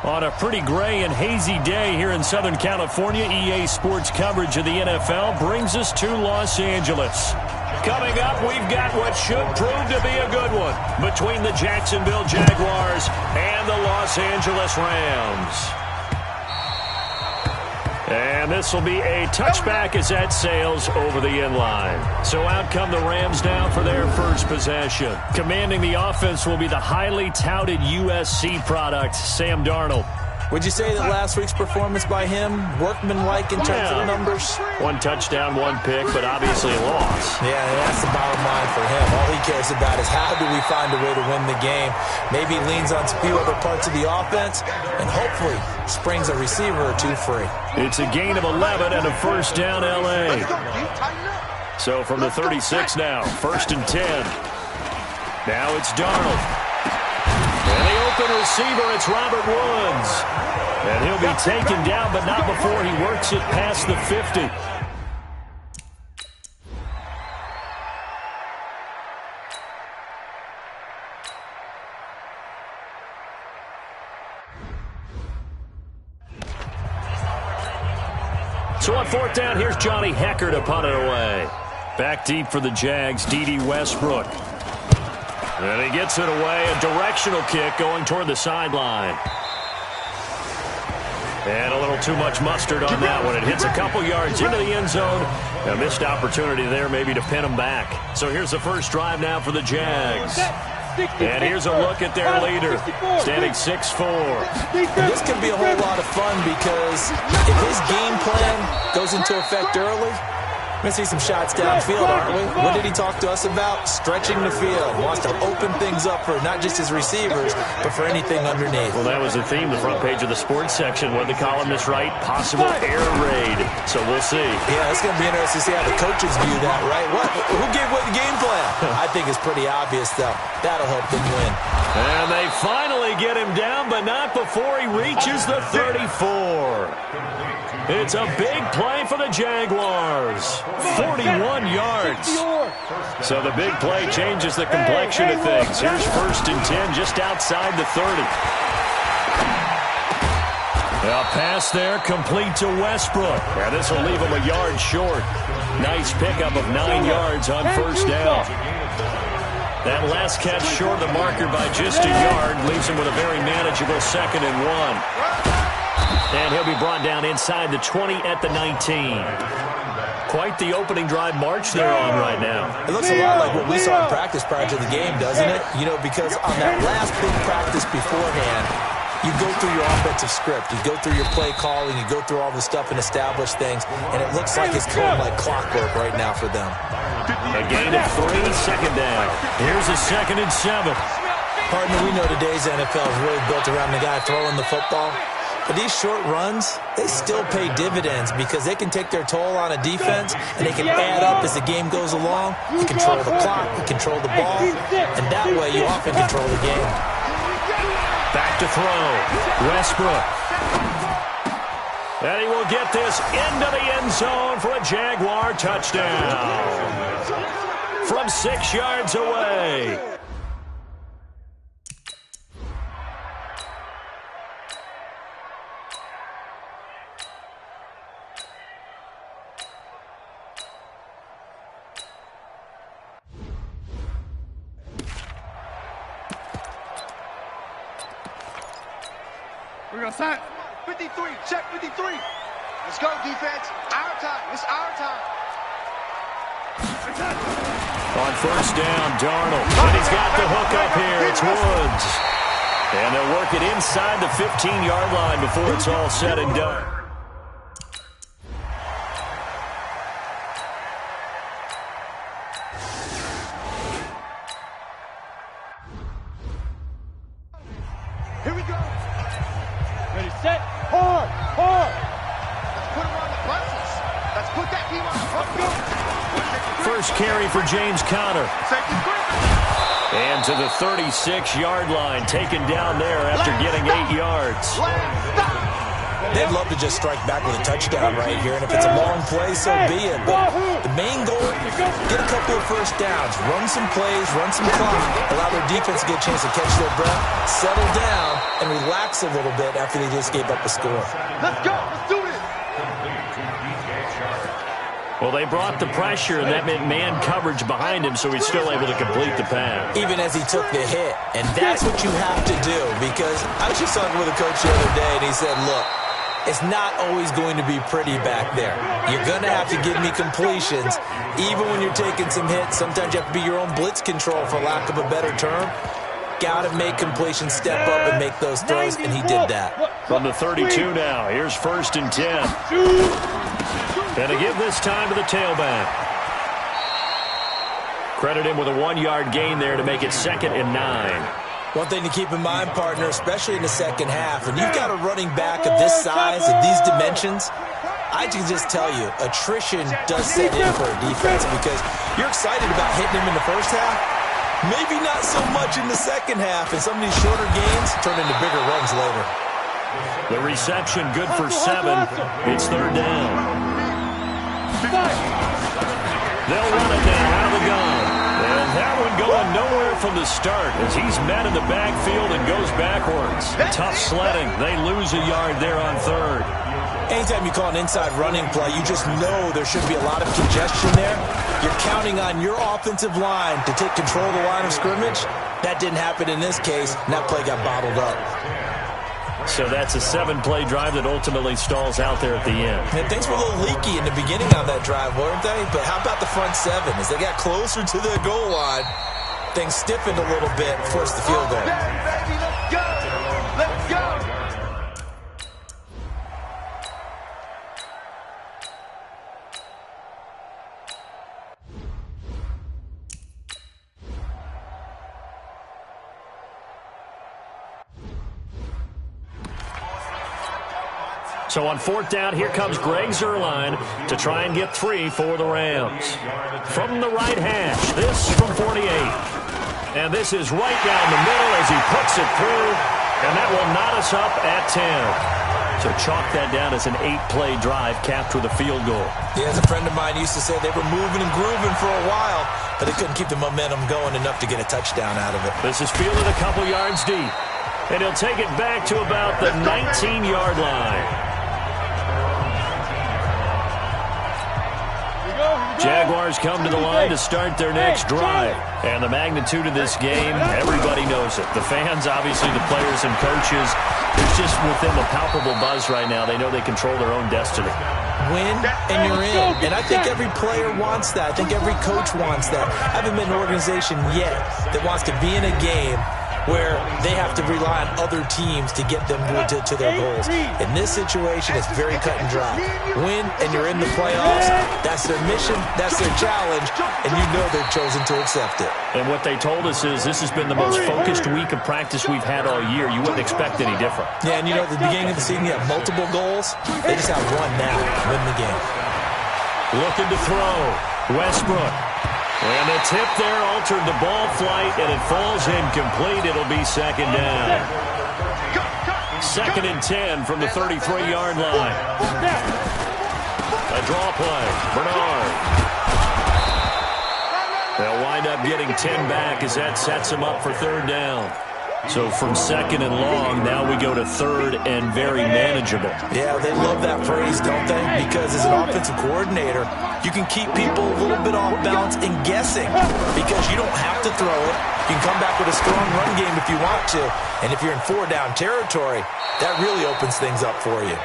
On a pretty gray and hazy day here in Southern California, EA Sports coverage of the NFL brings us to Los Angeles. Coming up, we've got what should prove to be a good one between the Jacksonville Jaguars and the Los Angeles Rams. And this will be a touchback as that sails over the inline. So out come the Rams now for their first possession. Commanding the offense will be the highly touted USC product, Sam Darnold. Would you say that last week's performance by him, workmanlike in terms of the numbers? One touchdown, one pick, but obviously a loss. Yeah, that's the bottom line for him. All he cares about is how do we find a way to win the game. Maybe leans on a few other parts of the offense, and hopefully springs a receiver or two free. It's a gain of 11 and a first down, L.A. So from the 36 now, 1st and 10. Now it's Darnold. And the open receiver, it's Robert Woods. And he'll be taken down, but not before he works it past the 50. So on 4th down, here's Johnny Hecker to punt it away. Back deep for the Jags, D.D. Westbrook. And he gets it away, a directional kick going toward the sideline. And a little too much mustard on that one. It hits a couple yards into the end zone. A missed opportunity there maybe to pin him back. So here's the first drive now for the Jags. And here's a look at their leader, standing 6'4". And this could be a whole lot of fun because if his game plan goes into effect early, we're going to see some shots downfield, aren't we? What did he talk to us about? Stretching the field. Wants to open things up for not just his receivers, but for anything underneath. Well, that was the theme, the front page of the sports section. What the columnists write, possible air raid. So we'll see. Yeah, it's going to be interesting to see how the coaches view that, right? Who gave away the game plan? I think it's pretty obvious, though. That'll help them win. And they finally get him down, but not before he reaches the 34. It's a big play for the Jaguars. 41 yards. So the big play changes the complexion of things. Here's 1st and 10 just outside the 30. A pass there complete to Westbrook. Yeah, this will leave him a yard short. Nice pickup of 9 yards on 1st down. That last catch short of the marker by just a yard leaves him with a very manageable 2nd and 1. And he'll be brought down inside the 20 at the 19. Quite the opening drive march they're on right now. It looks a lot like what we saw in practice prior to the game, doesn't it? You know, because on that last big practice beforehand, you go through your offensive script, you go through your play calling, you go through all the stuff and establish things, and it looks like it's going like clockwork right now for them. A gain of 3, 2nd down. Here's a 2nd and 7. Partner, we know today's NFL is really built around the guy throwing the football. But these short runs, they still pay dividends because they can take their toll on a defense and they can add up as the game goes along. You control the clock, you control the ball, and that way you often control the game. Back to throw. Westbrook. And he will get this into the end zone for a Jaguar touchdown. From 6 yards away. We're going to sign. 53, check 53. Let's go, defense. Our time. It's our time. On 1st down, Darnold. And he's got the hook up here. It's Woods. And they'll work it inside the 15-yard line before it's all said and done. Here we go. Ready, set, hard, hard. Let's put him on the buses. Let's put that team on. Let's go. First carry for James Conner. And to the 36-yard line, taken down there after getting 8 yards. They'd love to just strike back with a touchdown right here, and if it's a long play, so be it. But the main goal, get a couple of first downs, run some plays, run some clock, allow their defense to get a chance to catch their breath, settle down, and relax a little bit after they just gave up a score. Let's go. Let's do this. Well, they brought the pressure, and that meant man coverage behind him, so he's still able to complete the pass. Even as he took the hit. And that's what you have to do, because I was just talking with a coach the other day, and he said, look, it's not always going to be pretty back there. You're going to have to give me completions. Even when you're taking some hits, sometimes you have to be your own blitz control, for lack of a better term. Got to make completions, step up and make those throws, and he did that. From the 32 now, here's 1st and 10. And to give this time to the tailback. Credit him with a 1-yard gain there to make it 2nd and 9. One thing to keep in mind, partner, especially in the second half, when you've got a running back of this size, of these dimensions, I can just tell you, attrition does set in for a defense, because you're excited about hitting him in the first half. Maybe not so much in the second half, and some of these shorter gains turn into bigger runs later. The reception good for 7. It's 3rd down. They'll run it now out of the gun. And that one going nowhere from the start as he's met in the backfield and goes backwards. Tough sledding. They lose a yard there on 3rd. Anytime you call an inside running play, you just know there should be a lot of congestion there. You're counting on your offensive line to take control of the line of scrimmage. That didn't happen in this case, and that play got bottled up. So that's a 7-play drive that ultimately stalls out there at the end. And things were a little leaky in the beginning on that drive, weren't they? But how about the front 7? As they got closer to the goal line, things stiffened a little bit, forced the field goal. Baby, let's go. Let's go. So on 4th down, here comes Greg Zuerlein to try and get 3 for the Rams. From the right hash, this from 48. And this is right down the middle as he puts it through, and that will knot us up at 10. So chalk that down as an 8-play drive capped with a field goal. Yeah, as a friend of mine used to say, they were moving and grooving for a while, but they couldn't keep the momentum going enough to get a touchdown out of it. This is fielded a couple yards deep, and he'll take it back to about the 19-yard line. Jaguars come to the line to start their next drive. And the magnitude of this game, everybody knows it. The fans, obviously the players and coaches, there's just within the palpable buzz right now. They know they control their own destiny. Win, and you're in. And I think every player wants that. I think every coach wants that. I haven't been an organization yet that wants to be in a game where they have to rely on other teams to get them to their goals. In this situation, it's very cut and dry. Win, and you're in the playoffs. That's their mission. That's their challenge. And you know they've chosen to accept it. And what they told us is this has been the most focused week of practice we've had all year. You wouldn't expect any different. Yeah, and you know, at the beginning of the season, you have multiple goals. They just have one now. Win the game. Looking to throw. Westbrook. And the tip there altered the ball flight, and it falls incomplete. It'll be 2nd down. 2nd and 10 from the 33-yard line. A draw play. Bernard. They'll wind up getting 10 back as that sets them up for 3rd down. So from 2nd and long, now we go to 3rd and very manageable. Yeah, they love that phrase, don't they? Because as an offensive coordinator, you can keep people a little bit off balance and guessing because you don't have to throw it. You can come back with a strong run game if you want to. And if you're in 4-down territory, that really opens things up for you.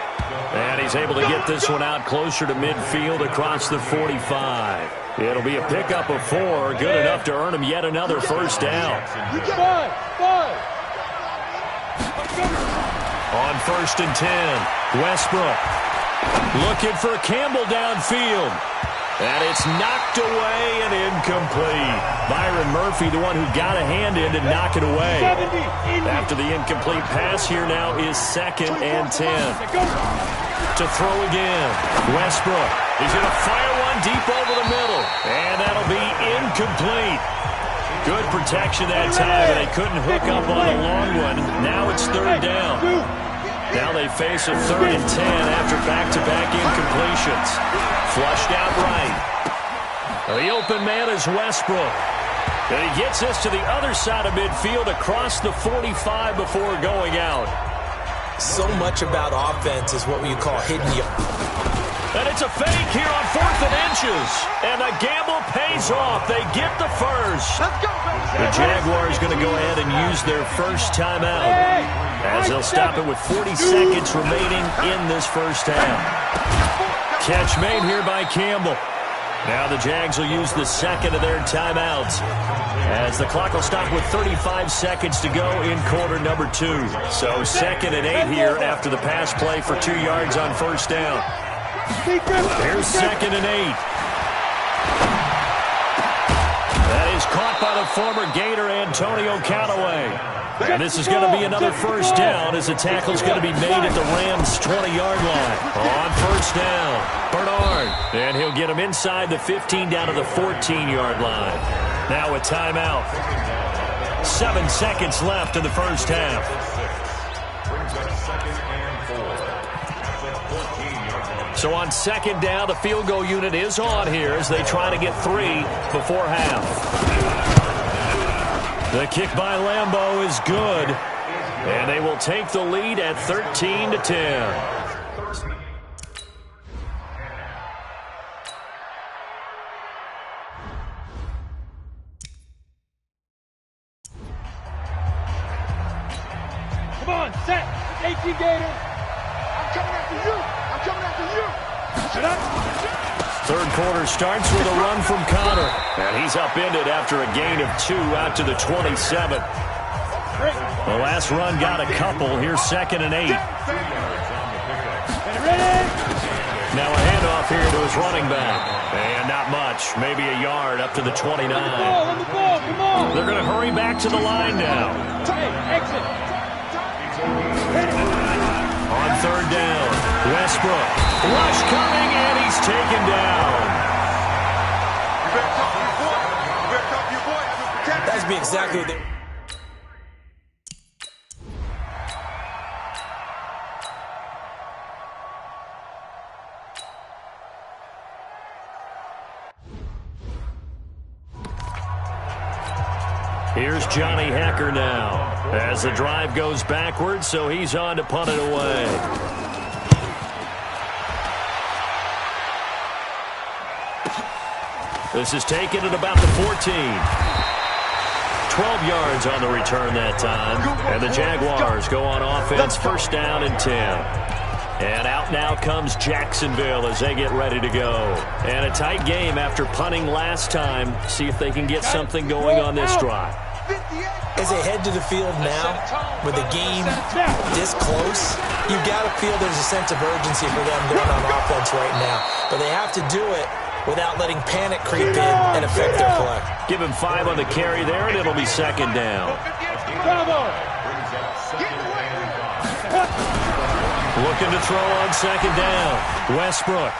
And he's able to get this one out closer to midfield across the 45. It'll be a pickup of 4, good enough to earn him yet another 1st down. On 1st and 10, Westbrook looking for Campbell downfield. And it's knocked away and incomplete. Byron Murphy, the one who got a hand in to knock it away. After the incomplete pass, here now is 2nd and 10. To throw again. Westbrook. He's going to fire one deep over the middle. And that'll be incomplete. Good protection that time, and they couldn't hook up on the long one. Now it's 3rd down. Now they face a 3rd and 10 after back-to-back incompletions. Flushed out right. The open man is Westbrook. And he gets this to the other side of midfield across the 45 before going out. So much about offense is what you call hidden. And it's a fake here on 4th and inches. And the gamble pays off. They get the first. The Jaguars going to go ahead and use their first timeout, as they'll stop it with 40 seconds remaining in this first half. Catch made here by Campbell. Now the Jags will use the second of their timeouts, as the clock will stop with 35 seconds to go in quarter number 2. So 2nd and 8 here after the pass play for 2 yards on first down. Here's 2nd and 8. That is caught by the former Gator Antonio Callaway. And this is going to be another first down, as the tackle's going to be made at the Rams' 20-yard line. On first down, Bernard. And he'll get him inside the 15 down to the 14-yard line. Now a timeout. 7 seconds left in the first half. So on 2nd down, the field goal unit is on here as they try to get 3 before half. The kick by Lambeau is good, and they will take the lead at 13-10. Come on, set. 18 Gator. I'm coming after you. I'm coming after you. Shut up. Third quarter starts with a run from Connor. And he's upended after a gain of 2 out to the 27. The last run got a couple. Here's 2nd and 8. Now a handoff here to his running back. And not much. Maybe a yard up to the 29. They're going to hurry back to the line now. On 3rd down, Westbrook. Rush coming, and he's taken down. That's be exactly what they... Here's Johnny Hacker now, as the drive goes backwards, so he's on to punt it away. This is taken at about the 14. 12 yards on the return that time. And the Jaguars go on offense, first down and 10. And out now comes Jacksonville as they get ready to go. And a tight game after punting last time. See if they can get something going on this drive. As they head to the field now, with the game this close, you've got to feel there's a sense of urgency for them going on offense right now. But they have to do it without letting panic creep in and affect their play. Give him 5 on the carry there, and it'll be 2nd down. Looking to throw on 2nd down. Westbrook.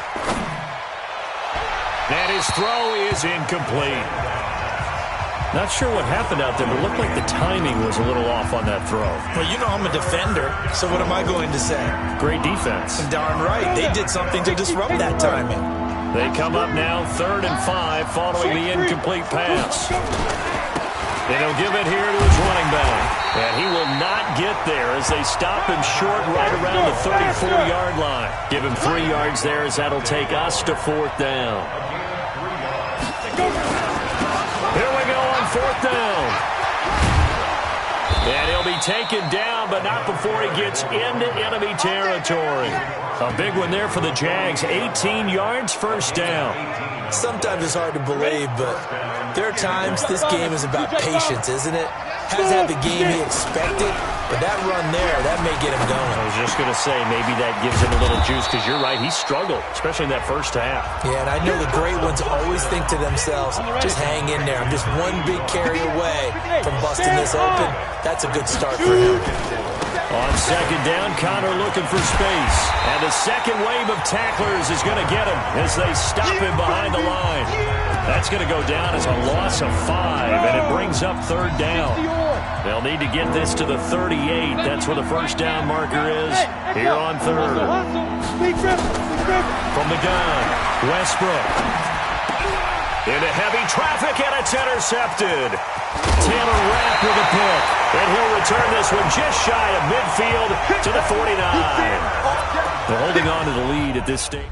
And his throw is incomplete. Not sure what happened out there, but it looked like the timing was a little off on that throw. Well, you know I'm a defender, so what am I going to say? Great defense. Darn right. They did something to disrupt that timing. They come up now 3rd and 5 following the incomplete pass. And he'll give it here to his running back. And he will not get there as they stop him short right around the 34-yard line. Give him 3 yards there as that'll take us to 4th down. Here we go on 4th down. And he'll be taken down, but not before he gets into enemy territory. A big one there for the Jags. 18 yards, first down. Sometimes it's hard to believe, but there are times this game is about patience, isn't it? Hasn't had the game he expected, but that run there, that may get him going. I was just going to say, maybe that gives him a little juice, because you're right, he struggled, especially in that first half. Yeah, and I know the great ones always think to themselves, just hang in there. I'm just one big carry away from busting this open. That's a good start for him. On 2nd down, Connor looking for space. And the second wave of tacklers is going to get him as they stop him behind the line. That's going to go down as a loss of 5, and it brings up 3rd down. They'll need to get this to the 38. That's where the first down marker is here on 3rd. From the gun, Westbrook. Into heavy traffic, and it's intercepted. Taylor Rapp with a pick. And he'll return this one just shy of midfield to the 49. They're holding on to the lead at this stage.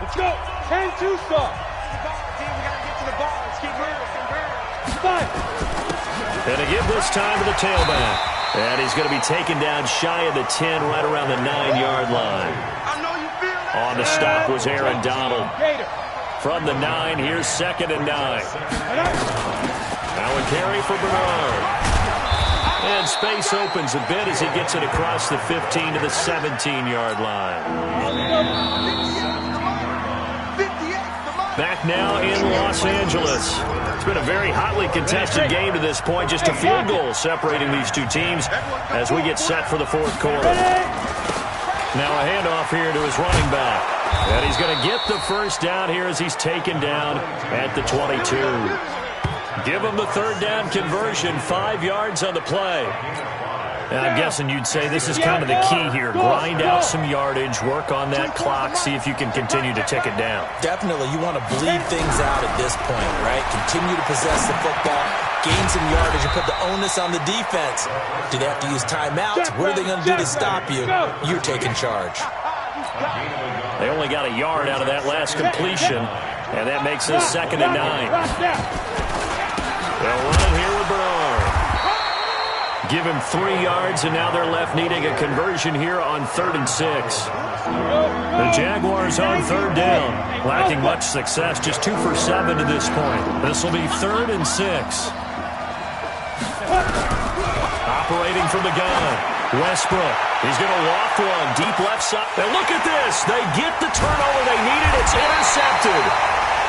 Let's go. 10-2 start. We got to get to the ball. Let's keep moving. And to give this time to the tailback. And he's going to be taken down shy of the 10, right around the 9-yard line. I know you feel that. On the stop was Aaron Donald. From the 9, here's 2nd and 9. Now a carry for Bernard. And space opens a bit as he gets it across the 15 to the 17-yard line. Back now in Los Angeles. It's been a very hotly contested game to this point. Just a field goal separating these two teams as we get set for the 4th quarter. Now a handoff here to his running back. And he's going to get the first down here as he's taken down at the 22. Give him the 3rd down conversion, 5 yards on the play. And I'm guessing you'd say this is kind of the key here. Grind out some yardage, work on that clock, see if you can continue to tick it down. Definitely, you want to bleed things out at this point, right? Continue to possess the football, gain some yardage, and put the onus on the defense. Do they have to use timeouts? What are they going to do to stop you? You're taking charge. They only got a yard out of that last completion, and that makes this 2nd and 9. They'll run it here with Bernard. Give him 3 yards, and now they're left needing a conversion here on 3rd and 6. The Jaguars on 3rd down. Lacking much success, just 2 for 7 to this point. This will be 3rd and 6. Operating from the gun. Westbrook. He's going to loft one. Deep left side. And look at this. They get the turnover they needed. It's intercepted.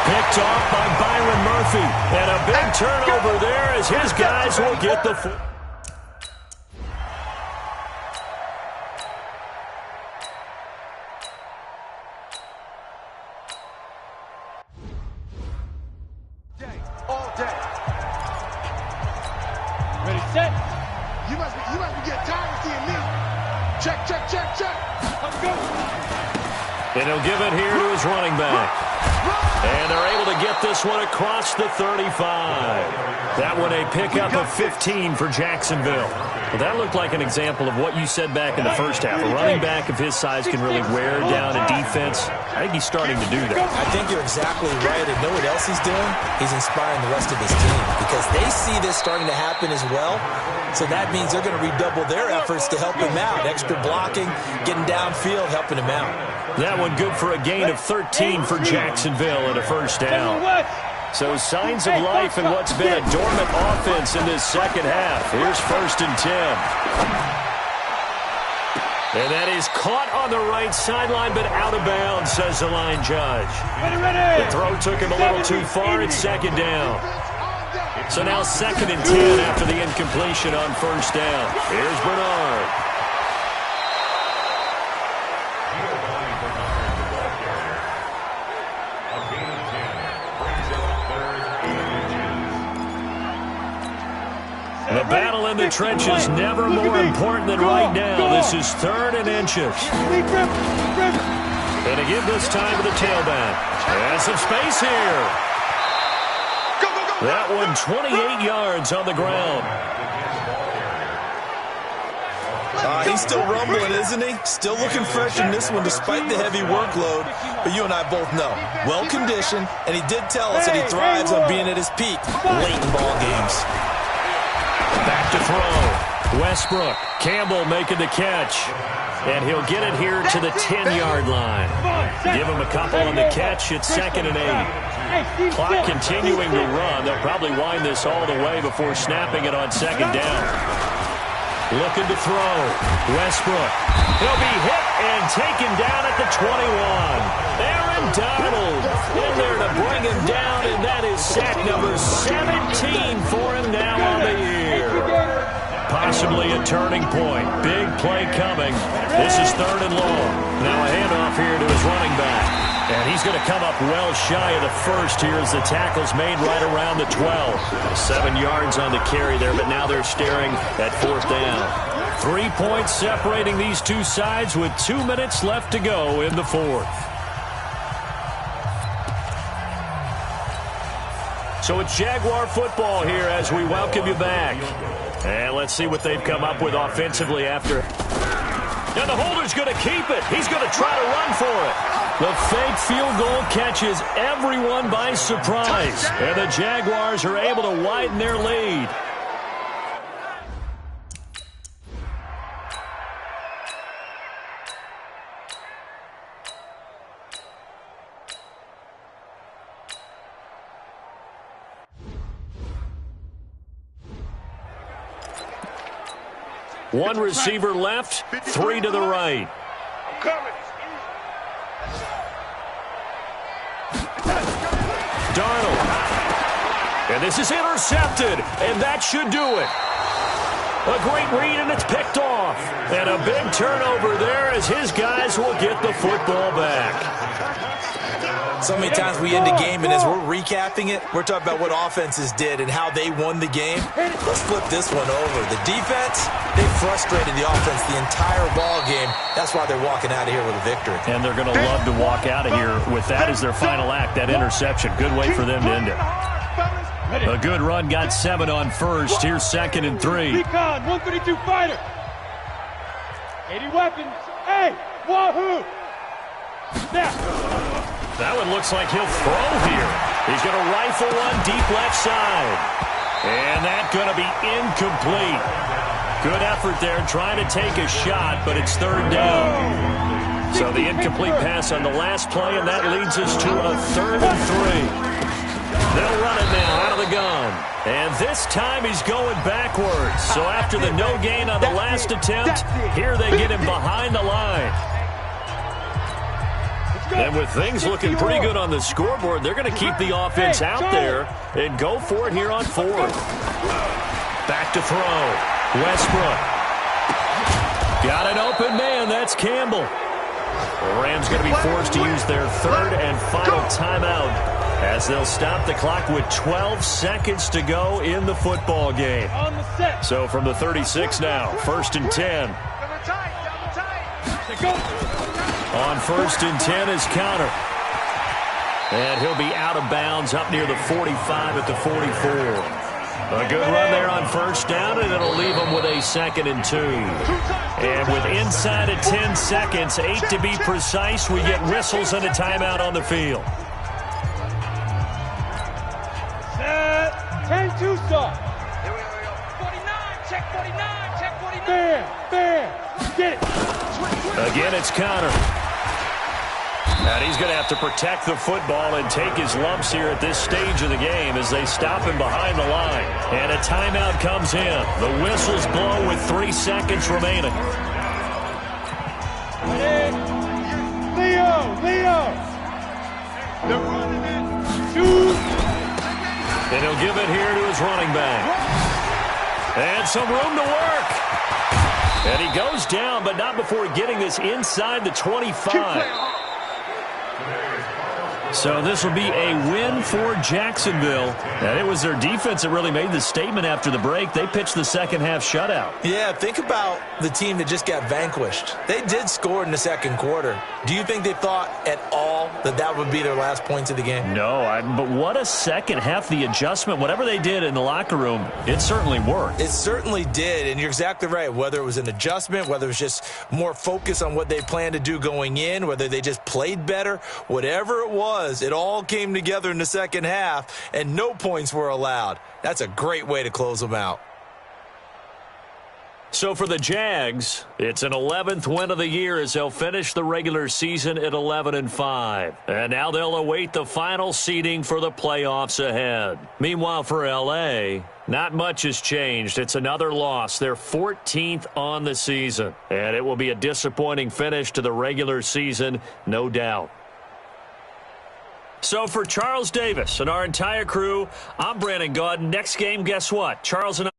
Picked off by Byron Murphy. And a big turnover there as his guys will get the... All day. Ready, set. You must be getting tired of seeing me. Check. Let's go. And he'll give it here to his running back. And they're able to get this one across the 35. That one a pickup of 15 for Jacksonville. Well, that looked like an example of what you said back in the first half. A running back of his size can really wear down a defense. I think he's starting to do that. I think you're exactly right. And know what else he's doing? He's inspiring the rest of his team because they see this starting to happen as well. So that means they're going to redouble their efforts to help him out. Extra blocking, getting downfield, helping him out. That one good for a gain of 13 for Jacksonville and a first down. So signs of life in what's been a dormant offense in this second half. Here's 1st and 10. And that is caught on the right sideline, but out of bounds, says the line judge. The throw took him a little too far. It's 2nd down. So now 2nd and 10 after the incompletion on 1st down. Here's Bernard. The battle in the trenches never more important than right now. This is 3rd and inches. And to give this time to the tailback. And some space here. That one 28 yards on the ground. He's still rumbling, isn't he? Still looking fresh in this one despite the heavy workload. But you and I both know, well-conditioned, and he did tell us that he thrives on being at his peak late in ball games. Back to throw. Westbrook. Campbell making the catch. And he'll get it here to the 10-yard line. Give him a couple on the catch. It's 2nd and 8. Clock continuing to run. They'll probably wind this all the way before snapping it on 2nd down. Looking to throw. Westbrook. He'll be hit and taken down at the 21. Aaron Donald in there to bring him down, and that is sack number 17 for him now on the year. Possibly a turning point. Big play coming. This is 3rd and long. Now a handoff here to his running back. And he's going to come up well shy of the first here as the tackle's made right around the 12. 7 yards on the carry there, but now they're staring at 4th down. 3 points separating these two sides with 2 minutes left to go in the 4th. So it's Jaguar football here as we welcome you back. And let's see what they've come up with offensively after. And the holder's going to keep it. He's going to try to run for it. The fake field goal catches everyone by surprise. And the Jaguars are able to widen their lead. One receiver left, 3 to the right. Darnold. And this is intercepted, and that should do it. A great read, and it's picked off. And a big turnover there as his guys will get the football back. So many times we end a game, and as we're recapping it, we're talking about what offenses did and how they won the game. Let's flip this one over. The defense, they frustrated the offense the entire ball game. That's why they're walking out of here with a victory. And they're going to love to walk out of here with that as their final act, that interception. Good way for them to end it. A good run, got 7 on first. Here's 2nd and 3. Recon, 132 fighter. 80 weapons. Hey, wahoo! Now. That one looks like he'll throw here. He's going to rifle one deep left side. And that's going to be incomplete. Good effort there trying to take a shot, but it's 3rd down. So the incomplete pass on the last play, and that leads us to a 3rd and 3. They'll run it now out of the gun. And this time he's going backwards. So after the no gain on the last attempt, here they get him behind the line. And with things looking pretty good on the scoreboard, they're going to keep the offense out there and go for it here on 4th. Back to throw. Westbrook. Got an open man. That's Campbell. The Rams going to be forced to use their 3rd and final timeout as they'll stop the clock with 12 seconds to go in the football game. So from the 36 now, 1st and 10. On 1st and 10 is Counter. And he'll be out of bounds up near the 45 at the 44. A good run there on 1st down, and it'll leave him with a 2nd and 2. And with inside of 10 seconds, 8 to be precise, we get whistles and a timeout on the field. Set. 10-2 stop. Here we go. 49, check 49, check 49. Bam, get it. Again, it's Counter. And he's going to have to protect the football and take his lumps here at this stage of the game as they stop him behind the line. And a timeout comes in. The whistles blow with 3 seconds remaining. Leo. They're running it. 2. And he'll give it here to his running back. And some room to work. And he goes down, but not before getting this inside the 25. So this will be a win for Jacksonville. And it was their defense that really made the statement after the break. They pitched the second-half shutout. Yeah, think about the team that just got vanquished. They did score in the 2nd quarter. Do you think they thought at all that that would be their last points of the game? No, but what a second half. The adjustment, whatever they did in the locker room, it certainly worked. It certainly did, and you're exactly right. Whether it was an adjustment, whether it was just more focus on what they planned to do going in, whether they just played better, whatever it was, it all came together in the 2nd half, and no points were allowed. That's a great way to close them out. So for the Jags, it's an 11th win of the year as they'll finish the regular season at 11-5. And now they'll await the final seeding for the playoffs ahead. Meanwhile, for L.A., not much has changed. It's another loss. They're 14th on the season. And it will be a disappointing finish to the regular season, no doubt. So for Charles Davis and our entire crew, I'm Brandon Gaudin. Next game, guess what? Charles and I